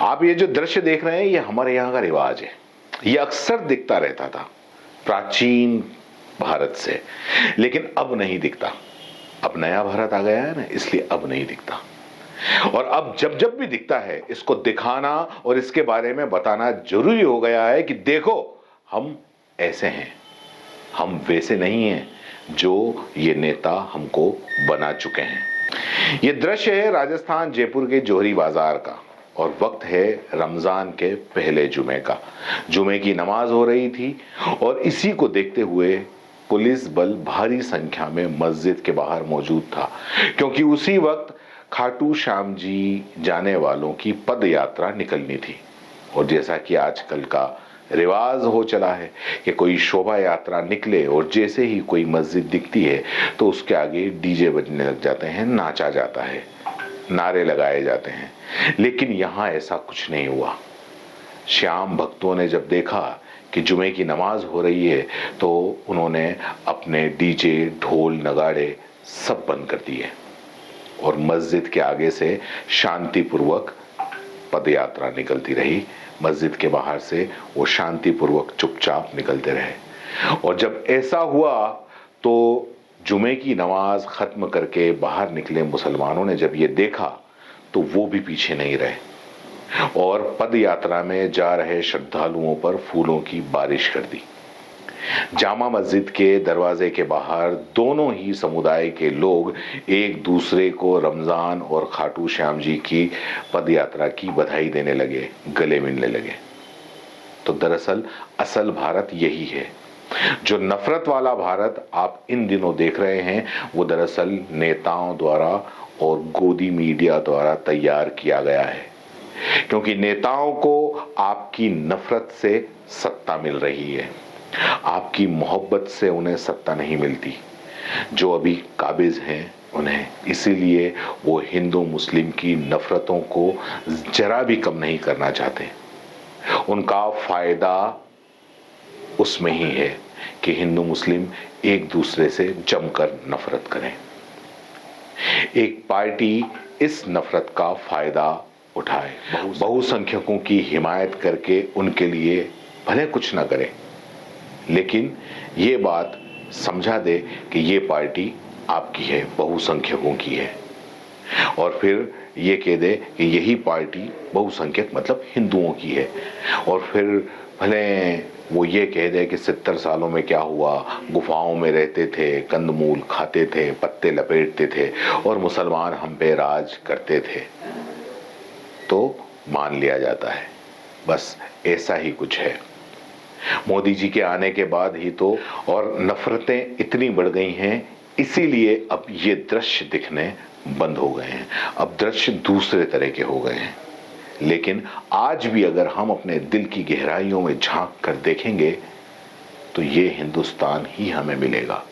आप ये जो दृश्य देख रहे हैं, ये हमारे यहाँ का रिवाज है। ये अक्सर दिखता रहता था प्राचीन भारत से, लेकिन अब नहीं दिखता। अब नया भारत आ गया है ना, इसलिए अब नहीं दिखता। और अब जब जब भी दिखता है, इसको दिखाना और इसके बारे में बताना जरूरी हो गया है कि देखो, हम ऐसे हैं, हम वैसे नहीं हैं जो ये नेता हमको बना चुके हैं। ये दृश्य है राजस्थान जयपुर के जोहरी बाजार का, और वक्त है रमजान के पहले जुमे का। जुमे की नमाज हो रही थी और इसी को देखते हुए पुलिस बल भारी संख्या में मस्जिद के बाहर मौजूद था, क्योंकि उसी वक्त खाटू श्याम जी जाने वालों की पद यात्रा निकलनी थी। और जैसा कि आजकल का रिवाज हो चला है कि कोई शोभा यात्रा निकले और जैसे ही कोई मस्जिद दिखती है तो उसके आगे डीजे बजने लग जाते हैं, नाचा जाता है, नारे लगाए जाते हैं। लेकिन यहां ऐसा कुछ नहीं हुआ। श्याम भक्तों ने जब देखा कि जुमे की नमाज हो रही है तो उन्होंने अपने डीजे, ढोल, नगाड़े सब बंद कर दिए और मस्जिद के आगे से शांतिपूर्वक पदयात्रा निकलती रही। मस्जिद के बाहर से वो शांतिपूर्वक चुपचाप निकलते रहे। और जब ऐसा हुआ तो जुमे की नमाज खत्म करके बाहर निकले मुसलमानों ने जब ये देखा तो वो भी पीछे नहीं रहे और पद यात्रा में जा रहे श्रद्धालुओं पर फूलों की बारिश कर दी। जामा मस्जिद के दरवाजे के बाहर दोनों ही समुदाय के लोग एक दूसरे को रमजान और खाटू श्याम जी की पद यात्रा की बधाई देने लगे, गले मिलने लगे। तो दरअसल असल भारत यही है। जो नफरत वाला भारत आप इन दिनों देख रहे हैं, वो दरअसल नेताओं द्वारा और गोदी मीडिया द्वारा तैयार किया गया है, क्योंकि नेताओं को आपकी नफरत से सत्ता मिल रही है, आपकी मोहब्बत से उन्हें सत्ता नहीं मिलती। जो अभी काबिज हैं उन्हें, इसीलिए वो हिंदू मुस्लिम की नफरतों को जरा भी कम नहीं करना चाहते। उनका फायदा उसमें ही है कि हिंदू मुस्लिम एक दूसरे से जमकर नफरत करें। एक पार्टी इस नफरत का फायदा उठाए, बहुसंख्यकों की हिमायत करके उनके लिए भले कुछ ना करे, लेकिन ये बात समझा दे कि ये पार्टी आपकी है, बहुसंख्यकों की है, और फिर ये कह दे कि यही पार्टी बहुसंख्यक मतलब हिंदुओं की है, और फिर भले वो ये कह दे कि 70 सालों में क्या हुआ, गुफाओं में रहते थे, कंदमूल खाते थे, पत्ते लपेटते थे और मुसलमान हम पे राज करते थे, तो मान लिया जाता है। बस ऐसा ही कुछ है। मोदी जी के आने के बाद ही तो और नफरतें इतनी बढ़ गई हैं, इसीलिए अब ये दृश्य दिखने बंद हो गए हैं। अब दृश्य दूसरे तरह के हो गए हैं। लेकिन आज भी अगर हम अपने दिल की गहराइयों में झांक कर देखेंगे तो ये हिंदुस्तान ही हमें मिलेगा।